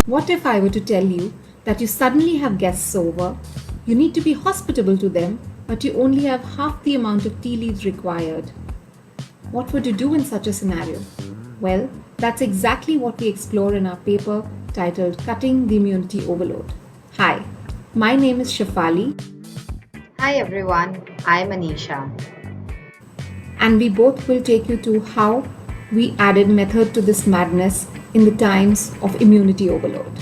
What if I were to tell you that you suddenly have guests over, you need to be hospitable to them, but you only have half the amount of tea leaves required? What would you do in such a scenario? Well, that's exactly what we explore in our paper titled Cutting the Immunity Overload. Hi, my name is Shafali, Hi everyone, I'm Aneesha. and we both will take you to how we added method to this madness in the times of immunity overload.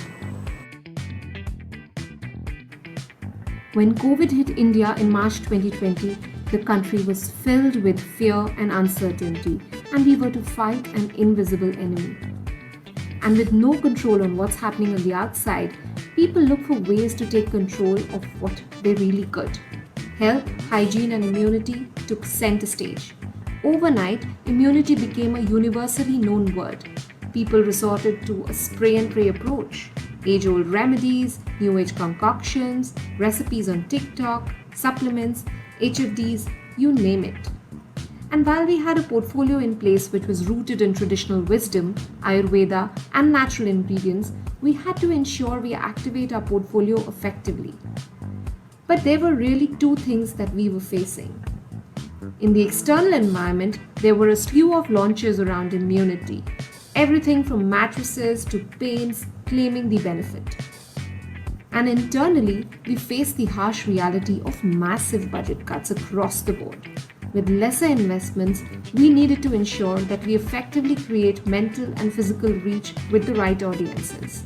When COVID hit India in March 2020, the country was filled with fear and uncertainty, and we were to fight an invisible enemy. And with no control on what's happening on the outside, people look for ways to take control of what they really could. Health, hygiene, and immunity took center stage. Overnight, immunity became a universally known word. People resorted to a spray and pray approach. Age old remedies, new age concoctions, recipes on TikTok, supplements, HFDs, you name it. And while we had a portfolio in place which was rooted in traditional wisdom, Ayurveda, and natural ingredients, we had to ensure we activate our portfolio effectively. But there were really two things that we were facing. In the external environment, there were a slew of launches around immunity, everything from mattresses to paints claiming the benefit. And internally, we faced the harsh reality of massive budget cuts across the board. With lesser investments, we needed to ensure that we effectively create mental and physical reach with the right audiences.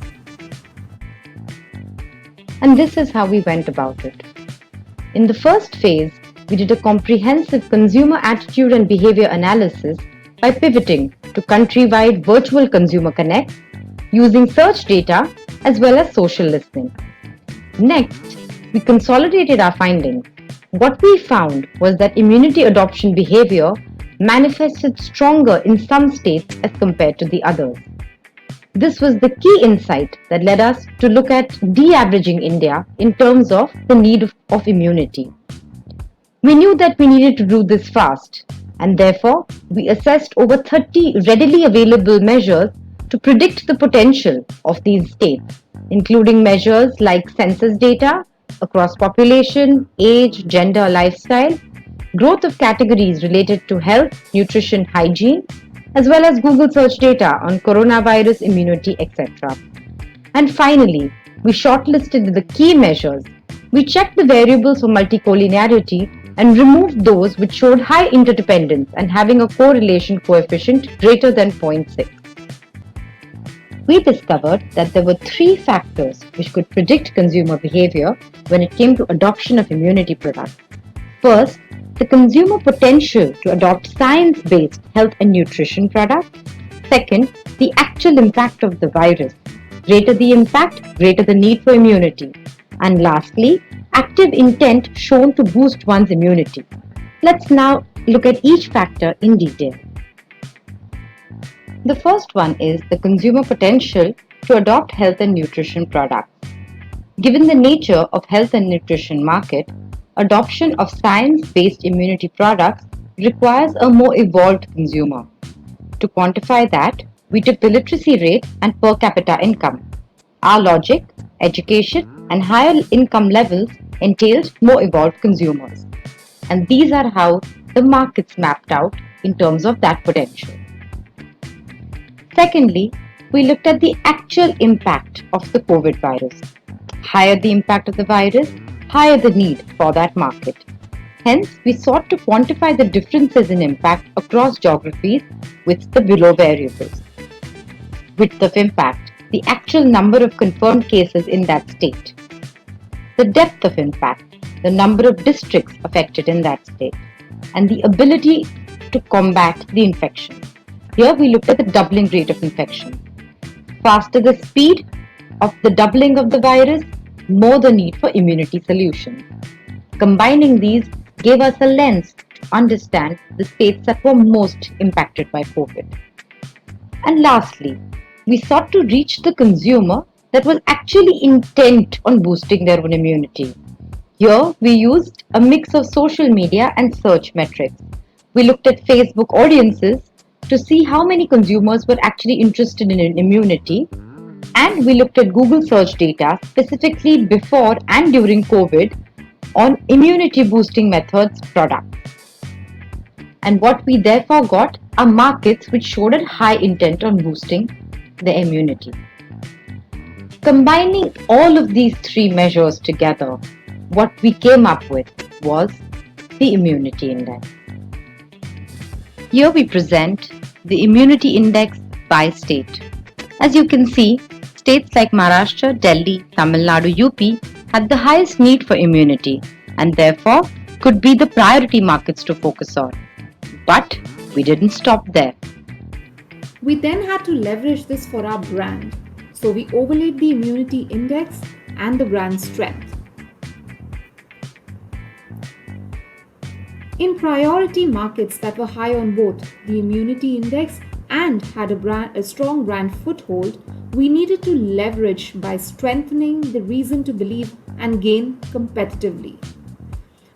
And this is how we went about it. In the first phase, we did a comprehensive consumer attitude and behavior analysis by pivoting to countrywide virtual consumer connects using search data as well as social listening. Next, we consolidated our findings. What we found was that immunity adoption behavior manifested stronger in some states as compared to the others. This was the key insight that led us to look at de-averaging India in terms of the need of immunity. We knew that we needed to do this fast, and therefore we assessed over 30 readily available measures to predict the potential of these states, including measures like census data across population, age, gender, lifestyle, growth of categories related to health, nutrition, hygiene, as well as Google search data on coronavirus immunity, etc. And finally, we shortlisted the key measures. We checked the variables for multicollinearity and removed those which showed high interdependence and having a correlation coefficient greater than 0.6. We discovered that there were three factors which could predict consumer behavior when it came to adoption of immunity products. First, the consumer potential to adopt science-based health and nutrition products. Second, the actual impact of the virus. Greater the impact, greater the need for immunity. And lastly, active intent shown to boost one's immunity. Let's now look at each factor in detail. The first one is the consumer potential to adopt health and nutrition products. Given the nature of health and nutrition market, adoption of science-based immunity products requires a more evolved consumer. To quantify that, we took the literacy rate and per capita income. Our logic, education, and higher income levels entailed more evolved consumers. And these are how the markets mapped out in terms of that potential. Secondly, we looked at the actual impact of the COVID virus. Higher the impact of the virus, higher the need for that market. Hence, we sought to quantify the differences in impact across geographies with the below variables. Width of impact, the actual number of confirmed cases in that state. The depth of impact, the number of districts affected in that state. And the ability to combat the infection. Here we looked at the doubling rate of infection. Faster the speed of the doubling of the virus, more the need for immunity solution. Combining these gave us a lens to understand the states that were most impacted by COVID. And lastly, we sought to reach the consumer that was actually intent on boosting their own immunity. Here we used a mix of social media and search metrics. We looked at Facebook audiences to see how many consumers were actually interested in immunity And we looked at Google search data specifically before and during COVID on immunity boosting methods products. And what we therefore got are markets which showed a high intent on boosting the immunity. Combining all of these three measures together, what we came up with was the immunity index. Here we present the immunity index by state. As you can see, states like Maharashtra, Delhi, Tamil Nadu, UP had the highest need for immunity and therefore could be the priority markets to focus on. But we didn't stop there. We then had to leverage this for our brand. So we overlaid the immunity index and the brand strength. In priority markets that were high on both the immunity index and had a strong brand foothold, we needed to leverage by strengthening the reason to believe and gain competitively.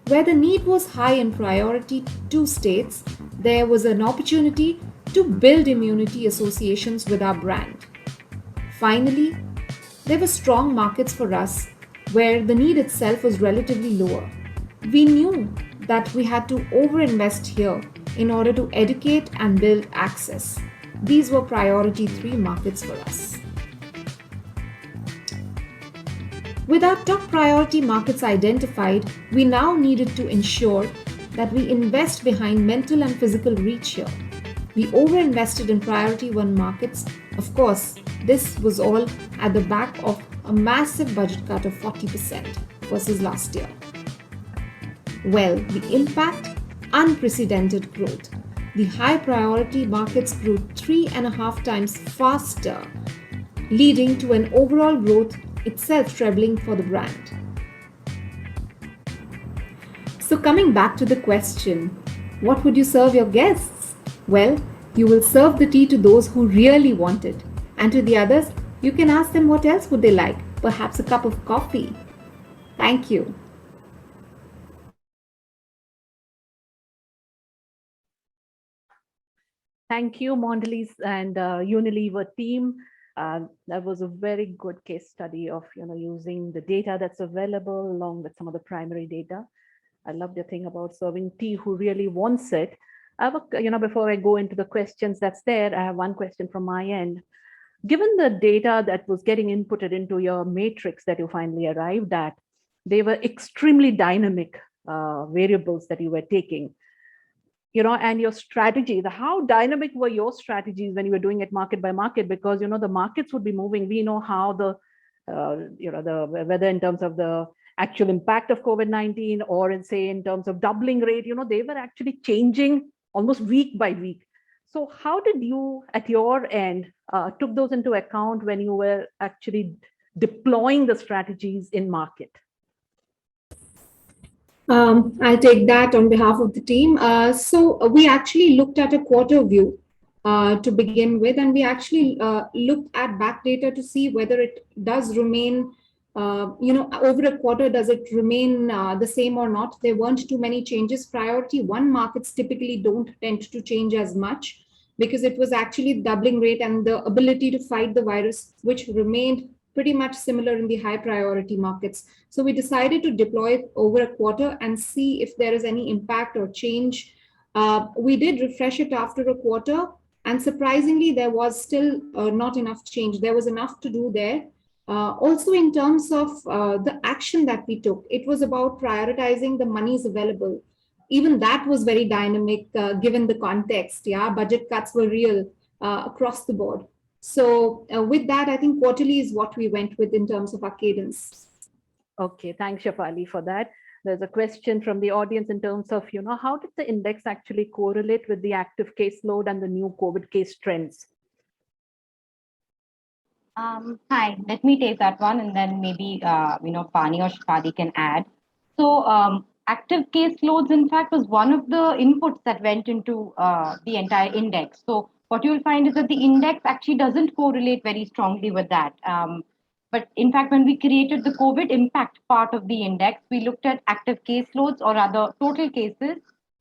Where the need was high in priority two states, there was an opportunity to build immunity associations with our brand. Finally, there were strong markets for us where the need itself was relatively lower. We knew that we had to overinvest here in order to educate and build access. These were priority 3 markets for us. With our top priority markets identified, we now needed to ensure that we invest behind mental and physical reach here. We overinvested in priority 1 markets. Of course, this was all at the back of a massive budget cut of 40% versus last year. Well, the impact? Unprecedented growth. The high priority markets grew 3.5 times faster, leading to an overall growth itself trebling for the brand. So, coming back to the question, what would you serve your guests? Well, you will serve the tea to those who really want it, and to the others, you can ask them what else would they like, perhaps a cup of coffee. Thank you. Thank you, Mondelez and Unilever team. That was a very good case study of using the data that's available along with some of the primary data. I love the thing about serving tea who really wants it. I have before I go into the questions that's there, I have one question from my end. Given the data that was getting inputted into your matrix that you finally arrived at, they were extremely dynamic variables that you were taking. And your strategy, how dynamic were your strategies when you were doing it market by market? Because, the markets would be moving. We know how whether in terms of the actual impact of COVID-19 or in terms of doubling rate, they were actually changing almost week by week. So how did you, at your end, took those into account when you were actually deploying the strategies in market? I'll take that on behalf of the team. So we actually looked at a quarter view to begin with, and we actually looked at back data to see whether it does remain, over a quarter, does it remain the same or not? There weren't too many changes. Priority 1 markets typically don't tend to change as much because it was actually doubling rate and the ability to fight the virus, which remained pretty much similar in the high priority markets. So we decided to deploy it over a quarter and see if there is any impact or change. We did refresh it after a quarter, and surprisingly, there was still not enough change. There was enough to do there. Also, in terms of the action that we took, it was about prioritizing the monies available. Even that was very dynamic given the context. Yeah, budget cuts were real across the board. So with that, I think quarterly is what we went with in terms of our cadence. Okay, thanks, Shafali, for that. There's a question from the audience in terms of, how did the index actually correlate with the active caseload and the new COVID case trends? Hi, let me take that one, and then maybe Pani or Shafali can add. So active case loads, in fact, was one of the inputs that went into the entire index. So what you'll find is that the index actually doesn't correlate very strongly with that. But in fact, when we created the COVID impact part of the index, we looked at active caseloads or rather total cases,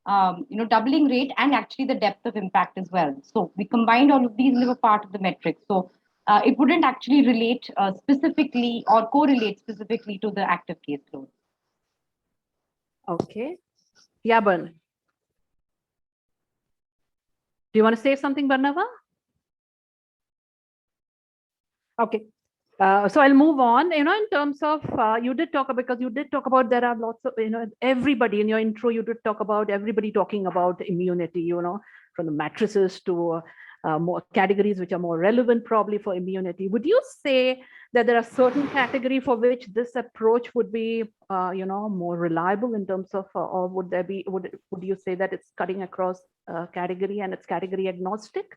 doubling rate and actually the depth of impact as well. So we combined all of these and they were part of the metrics. So it wouldn't actually relate specifically or correlate specifically to the active caseload. Okay. Yeah, Barn. Do you want to say something, Barnava? Okay. So I'll move on. In terms of you did talk about, because you did talk about, there are lots of, everybody in your intro, you did talk about everybody talking about immunity, from the mattresses to more categories which are more relevant probably for immunity. Would you say that there are certain category for which this approach would be, more reliable in terms of, or would there be, would you say that it's cutting across category and it's category agnostic?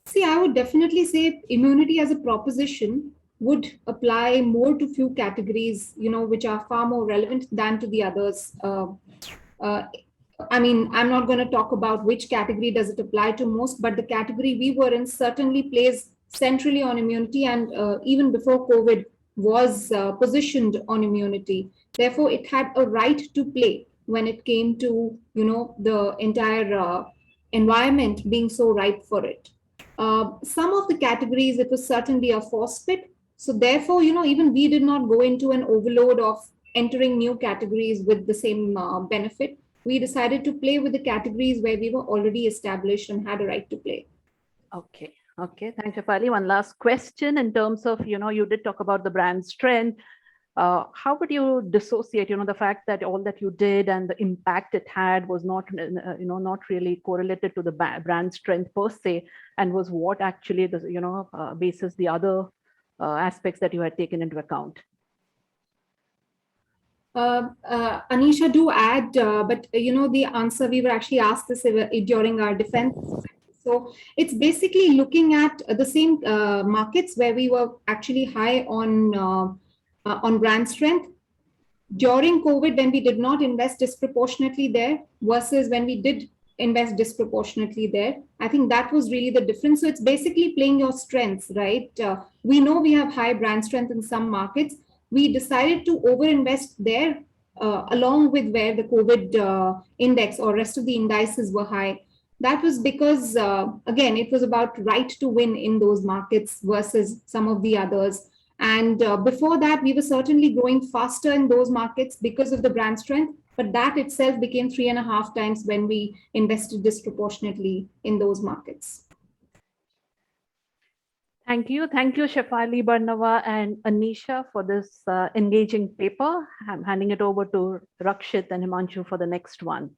See, I would definitely say immunity as a proposition would apply more to few categories, which are far more relevant than to the others. Uh, I mean, I'm not going to talk about which category does it apply to most, but the category we were in certainly plays centrally on immunity, and even before COVID was positioned on immunity. Therefore, it had a right to play when it came to the entire environment being so ripe for it. Some of the categories, it was certainly a force fit. So therefore, even we did not go into an overload of entering new categories with the same benefit. We decided to play with the categories where we were already established and had a right to play. Okay. Okay. Thanks, Shafali. One last question in terms of, you did talk about the brand strength. How would you dissociate, the fact that all that you did and the impact it had was not, not really correlated to the brand strength per se, and was what actually the, basis the other aspects that you had taken into account? Aneesha, do add, but the answer, we were actually asked this during our defense. So it's basically looking at the same markets where we were actually high on brand strength. During COVID, when we did not invest disproportionately there versus when we did invest disproportionately there, I think that was really the difference. So it's basically playing your strengths, right? We know we have high brand strength in some markets. We decided to overinvest there along with where the COVID index or rest of the indices were high. That was because, again, it was about right to win in those markets versus some of the others. And before that, we were certainly growing faster in those markets because of the brand strength. But that itself became 3.5 times when we invested disproportionately in those markets. Thank you. Thank you, Shafali, Barnava, and Aneesha for this engaging paper. I'm handing it over to Rakshit and Himanshu for the next one.